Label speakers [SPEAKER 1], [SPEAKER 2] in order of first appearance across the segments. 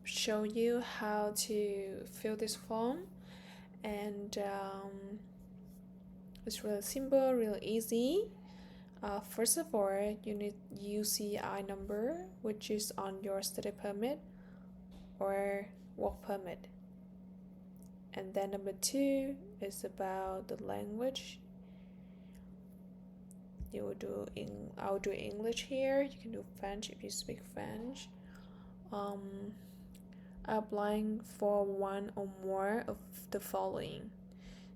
[SPEAKER 1] show you how to fill this form, and it's really simple, really easy. First of all, you need UCI number, which is on your study permit or work permit. And then number 2 is about the language. I'll do English here. You can do French if you speak French. Applying for one or more of the following.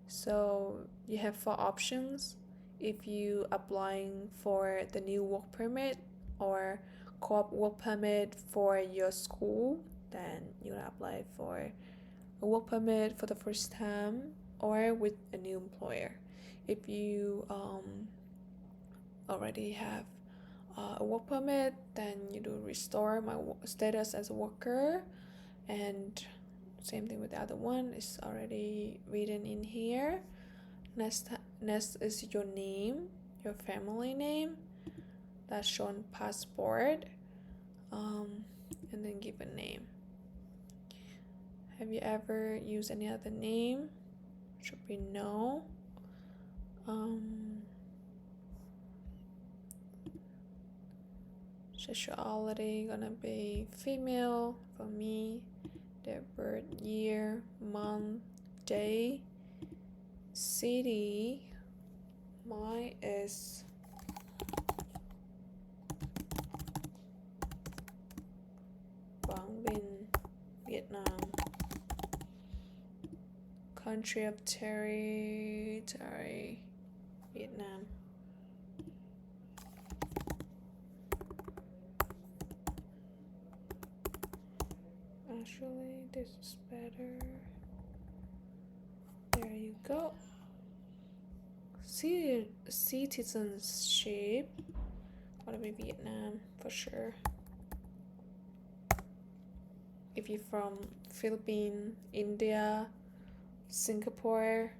[SPEAKER 1] So you have 4 options. If you applying for the new work permit or co-op work permit for your school, then you apply for a work permit for the first time or with a new employer. If you already have a work permit, then you do restore my status as a worker, and same thing with the other one, is already written in here. Next is your name, your family name that's shown passport, and then give a name. Have you ever used any other name? Should be no. Sexuality gonna be female for me. Their birth year, month, day, city. Mine is Quảng Bình, Vietnam. Country of territory, Vietnam. Actually, this is better. There you go. Citizenship, gotta be Vietnam for sure. If you're from Philippines, India, Singapore,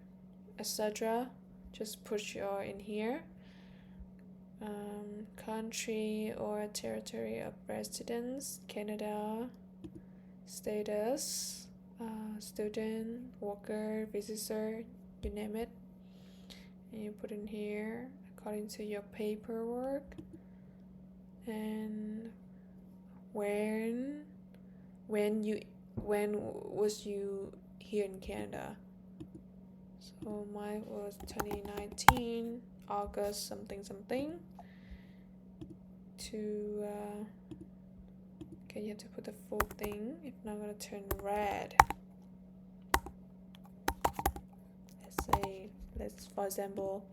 [SPEAKER 1] etc., just put your in here. Country or territory of residence, Canada. Status, student, worker, visitor, you name it, and you put in here according to your paperwork. And when was you here in Canada? So mine was 2019 August something to okay, you have to put the full thing, if not gonna turn red. Let's for example,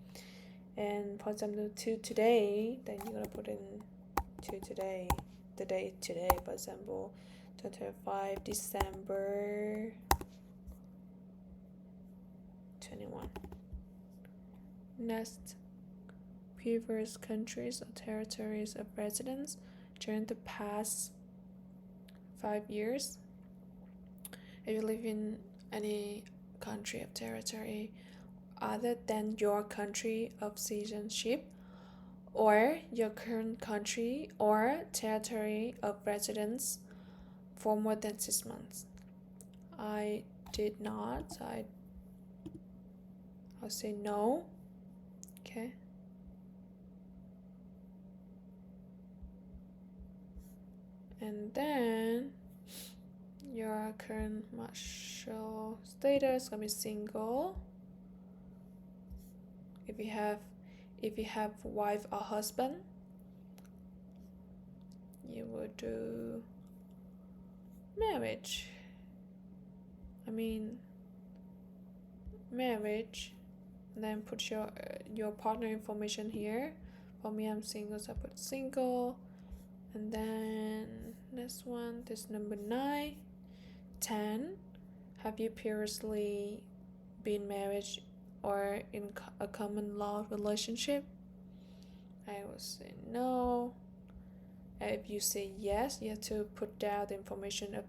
[SPEAKER 1] and for example to today, then you're gonna put in to today, the date today, for example 25 December 21. Next, previous countries or territories of residence during the past 5 years. If you live in any country of territory other than your country of citizenship, or your current country or territory of residence for more than 6 months. I did not. I'll say no. Okay. And then your current marital status gonna be single. If you have wife or husband, you would do marriage. Marriage. And then put your partner information here. For me, I'm single, so I put single. And then next one, this number 9, 10. Have you previously been married or in a common law relationship? I will say no. If you say yes, you have to put down the information of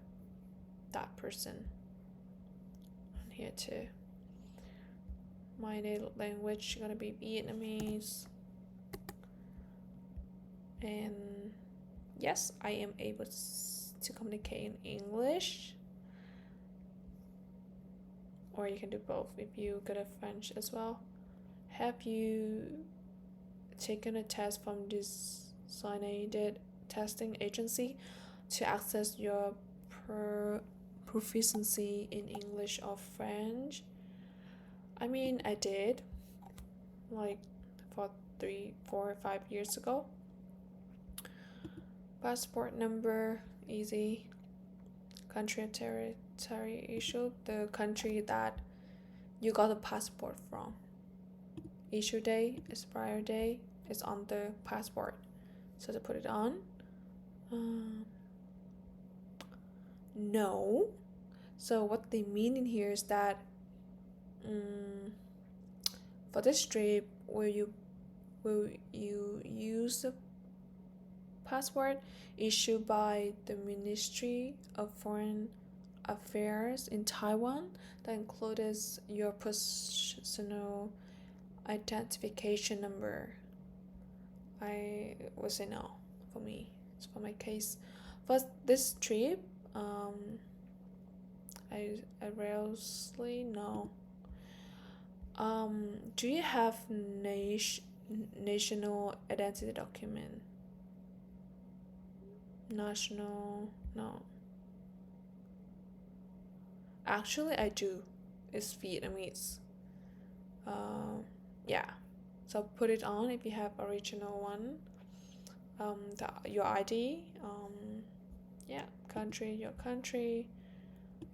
[SPEAKER 1] that person on here too. My native language is gonna be Vietnamese. And yes, I am able to communicate in English, or you can do both if you good at French as well. Have you taken a test from this designated testing agency to access your proficiency in English or French? I mean, I did, like for 3, 4, 5 years ago. Passport number, easy. Country of territory issue, the country that you got the passport from. Issue day, expire day is on the passport. So to put it on. No. So what they mean in here is that for this trip, will you use the passport issued by the Ministry of Foreign Affairs in Taiwan that includes your personal identification number? I would say no for me. It's for my case. For this trip, I rarely no. Do you have national identity document? National, no. Actually, I do. It's Vietnamese. Yeah. So put it on if you have original one. Your ID. Yeah. Country, your country.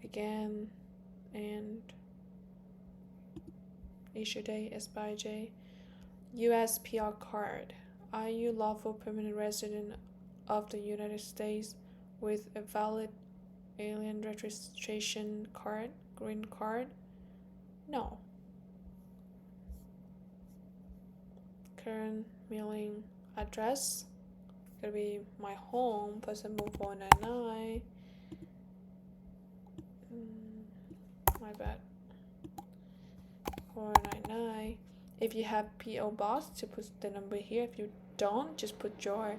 [SPEAKER 1] Again, and issue date, expire date. U.S. PR card. Are you lawful permanent resident of the United States with a valid alien registration card, green card? No. Current mailing address. Gonna be my home, Possible 499. My bad. 499. If you have PO box, to put the number here. If you don't, just put your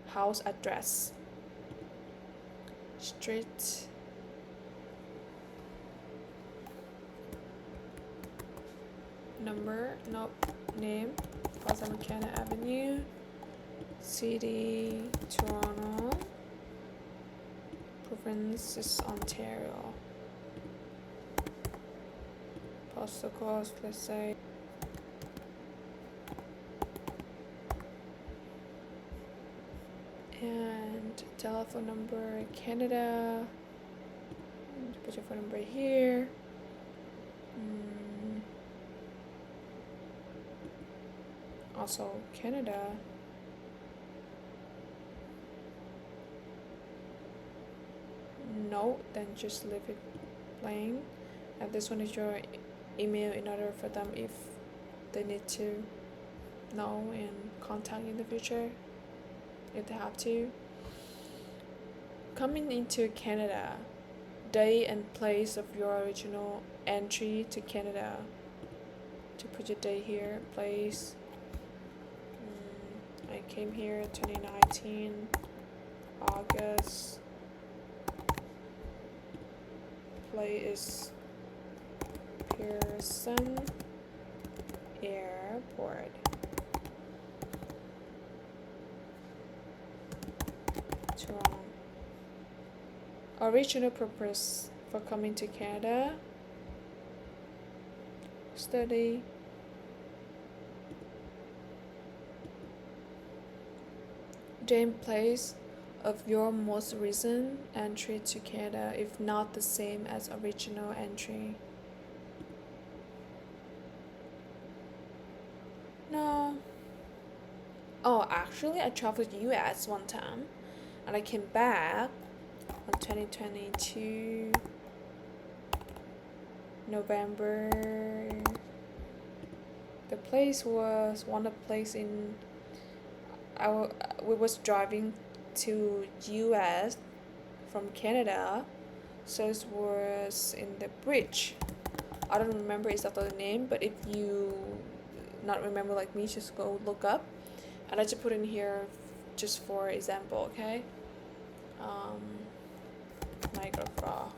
[SPEAKER 1] house address. Street. Number, nope. Name, Plaza McKenna Avenue. City, Toronto. Province is Ontario. Postal code, let's say. And telephone number, Canada. Put your phone number here. Also Canada. No, then just leave it blank. And this one is your email in order for them if they need to know and contact in the future, if they have to. Coming into Canada, day and place of your original entry to Canada. To put your day here, place. I came here 2019 August. Place is Pearson Airport. Toronto. Original purpose for coming to Canada. Study. Day and place of your most recent entry to Canada, if not the same as original entry. No. Oh, actually, I traveled to US one time, and I came back on 2022 November. The place was one place in. We was driving to US from Canada, so it was in the bridge. I don't remember exactly the name, but if you not remember like me, just go look up, and I just put in here just for example, okay? blah.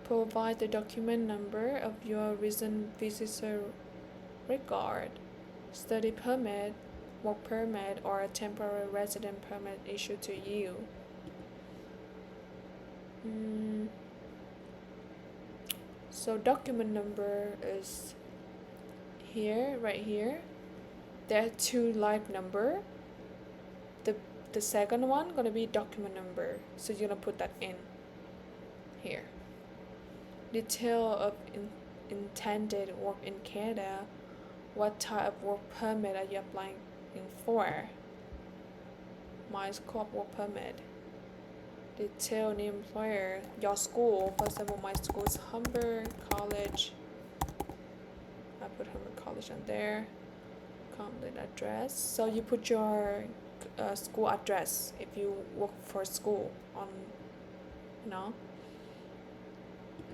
[SPEAKER 1] Provide the document number of your recent visitor record, study permit, work permit, or a temporary resident permit issued to you. So document number is here, right here. There are two live number. The second one gonna be document number, so you're gonna put that in here. Detail of intended work in Canada. What type of work permit are you applying for? My scope work permit. Detail the employer, your school. For example, my school is Humber College. I put Humber College on there. Complete address. So you put your school address if you work for school on,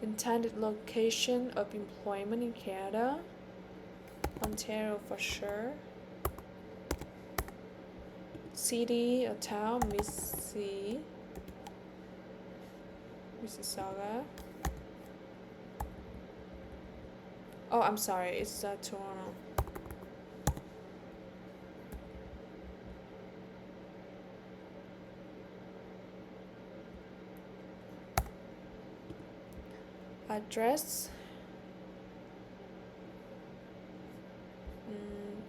[SPEAKER 1] intended location of employment in Canada, Ontario for sure. City or town, Mississauga. Oh, I'm sorry, it's Toronto. Address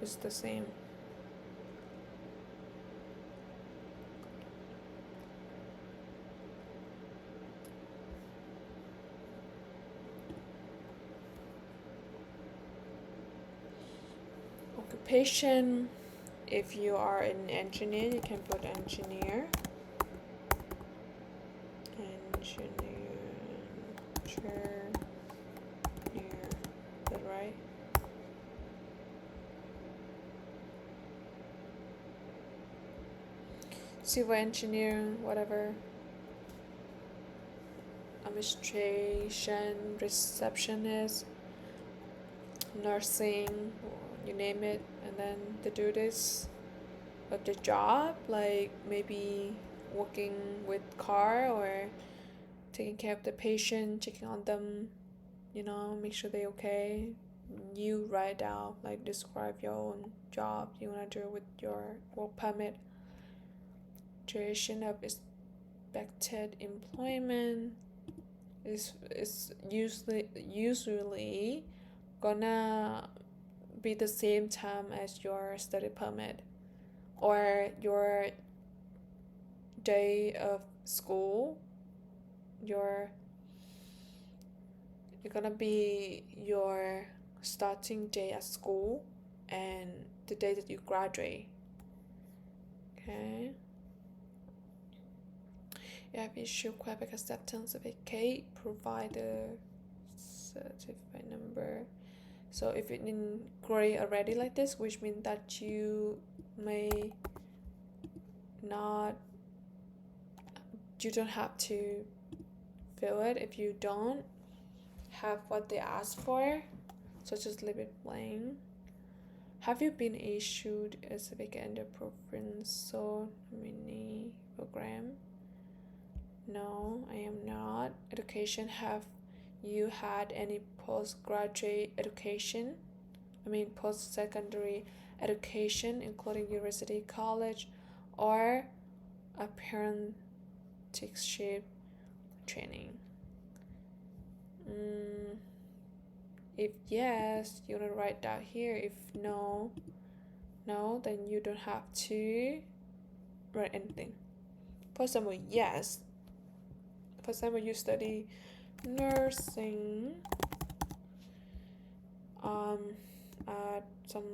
[SPEAKER 1] is the same. Occupation, if you are an engineer, you can put engineer. Is that right? Civil engineer, whatever. Administration, receptionist, nursing, you name it, and then the duties of the job, like maybe working with car or taking care of the patient, checking on them, make sure they're okay. You write down, like describe your own job you want to do with your work permit. Duration of expected employment is usually gonna be the same time as your study permit or your day of school. You're gonna be your starting day at school and the day that you graduate. Okay. You have issued Quebec acceptance certificate, provide the certificate number. So if it's in gray already like this, which means that you don't have to fill it if you don't have what they ask for, so just leave it blank. Have you been issued a certificate under provincial mini program? No, I am not. Education, have you had any postgraduate education? Post-secondary education, including university, college, or apprenticeship training? If yes, you want to write down here. If no, then you don't have to write anything. For example, yes. For example, you study nursing at some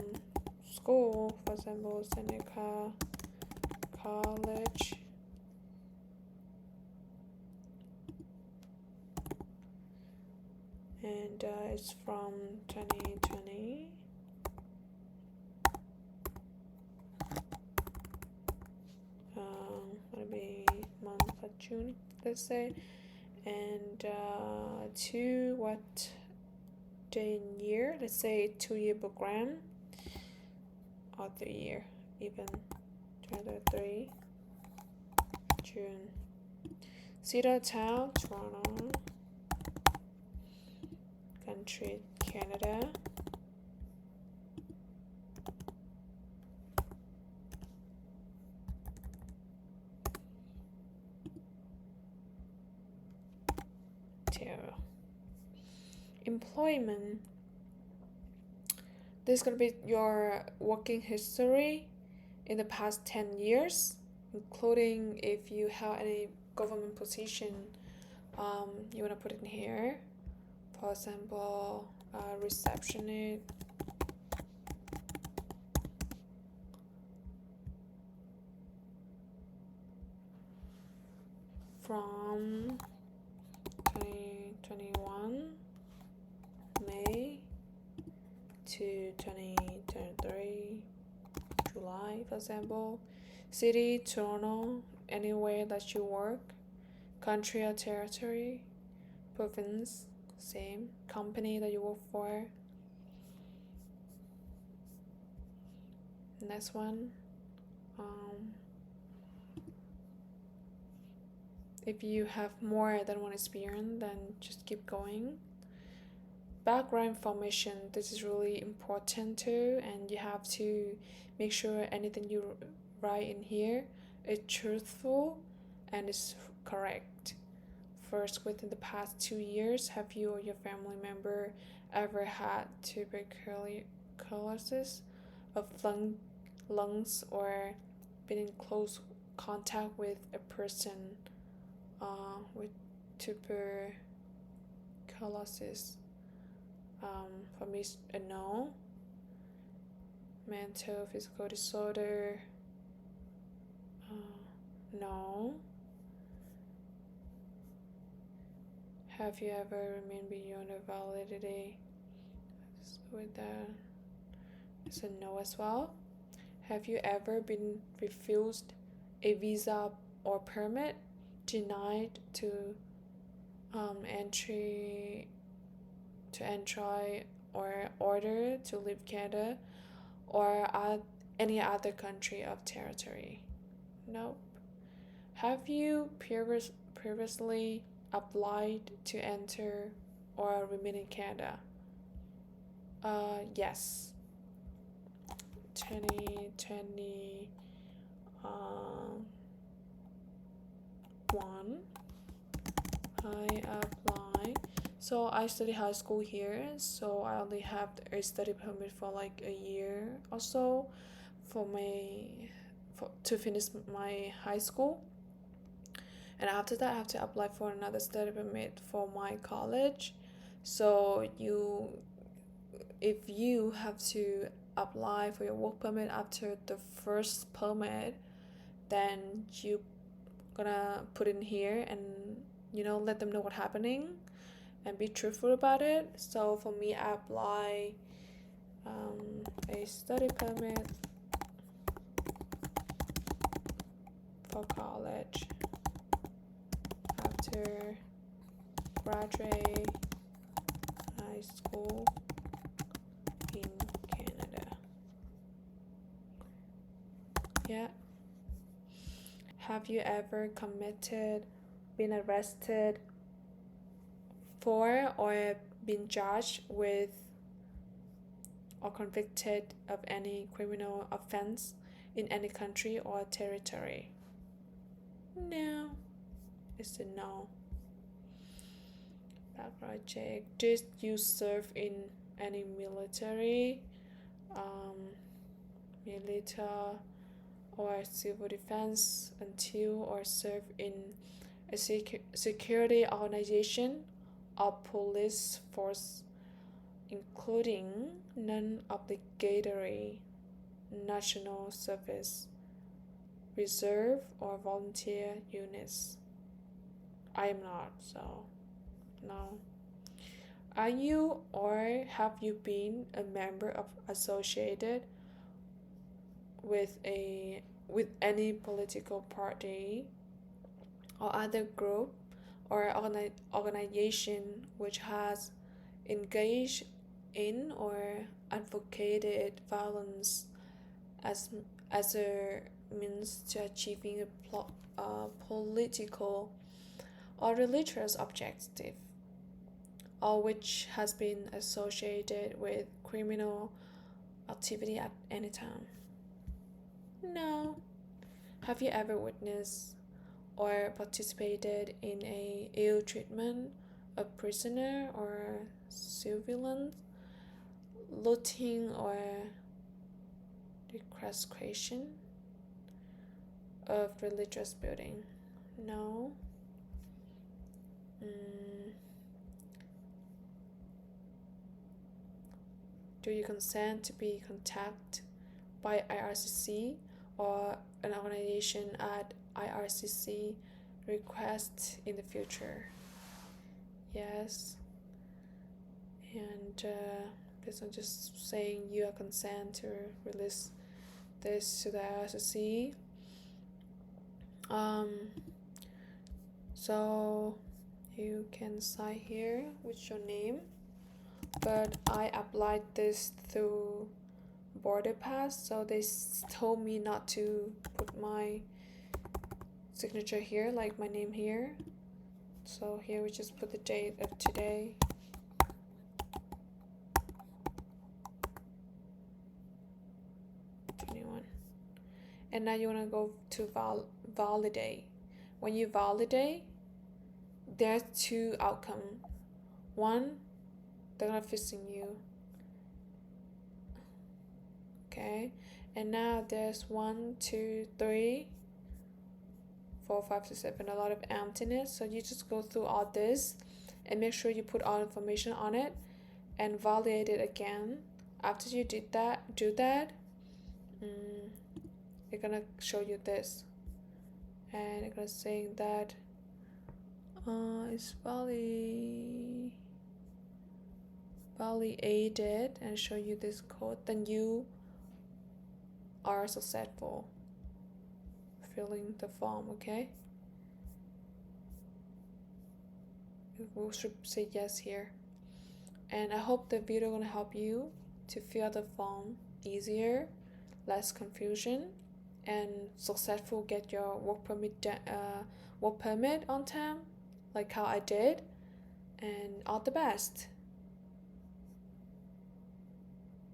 [SPEAKER 1] school, for example, Seneca College. And it's from 2020. Gonna be June, let's say, and to what day in year, let's say 2-year program, or 3-year, even 2023, June. Cedar Town, Toronto, country, Canada. Employment. This is going to be your working history in the past 10 years, including if you have any government position. You want to put it in here. For example, receptionist, from 2021 May to 2023 July, for example. City, Toronto, anywhere that you work. Country or territory. Province, same. Company that you work for. Next one. If you have more than one experience, then just keep going. Background information, this is really important too, and you have to make sure anything you write in here is truthful and is correct. First, within the past 2 years, have you or your family member ever had tuberculosis of lungs or been in close contact with a person with tuberculosis? For me, a no. Mental, physical disorder, no. Have you ever remained beyond the validity? With that, it's a no as well. Have you ever been refused a visa or permit, denied to entry or order to leave Canada or any other country of territory? Nope. Have you previously applied to enter or remain in Canada? Yes. 2021 I applied. So I study high school here, so I only have a study permit for like a year or so to finish my high school. And after that I have to apply for another study permit for my college. So if you have to apply for your work permit after the first permit, then you gonna put in here and let them know what's happening and be truthful about it. So for me, I apply a study permit for college after graduate high school in Canada. Yeah. Have you ever been arrested for or been charged with or convicted of any criminal offense in any country or territory? No. It's a no. Background check. Did you serve in any military, or civil defense until or serve in a security organization or police force, including non-obligatory national service, reserve or volunteer units? I am not, so no. Are you or have you been a member of associated with any political party or other group or organization which has engaged in or advocated violence as as a means to achieving a political or religious objective, or which has been associated with criminal activity at any time. No. Have you ever witnessed or participated in a ill treatment of prisoner or civilians, looting or desecration of religious building? No. Do you consent to be contacted by IRCC or an organization at IRCC request in the future? Yes. And this one just saying you are consent to release this to the IRCC. So you can sign here with your name, but I applied this through border pass, so they told me not to put my signature here, like my name here. So here we just put the date of today. And now you want to go to validate. When you validate, there's two outcomes. One, they're gonna fixing you. Okay, and now there's 1, 2, 3, 4, 5, 6, 7, a lot of emptiness. So you just go through all this and make sure you put all information on it and validate it again. After you do that, they're gonna show you this, and they're gonna say that it's validated and show you this code. Then you are successful filling the form. Okay, we should say yes here. And I hope the video gonna help you to fill the form easier, less confusion, and successful get your work permit on time, like how I did. And all the best.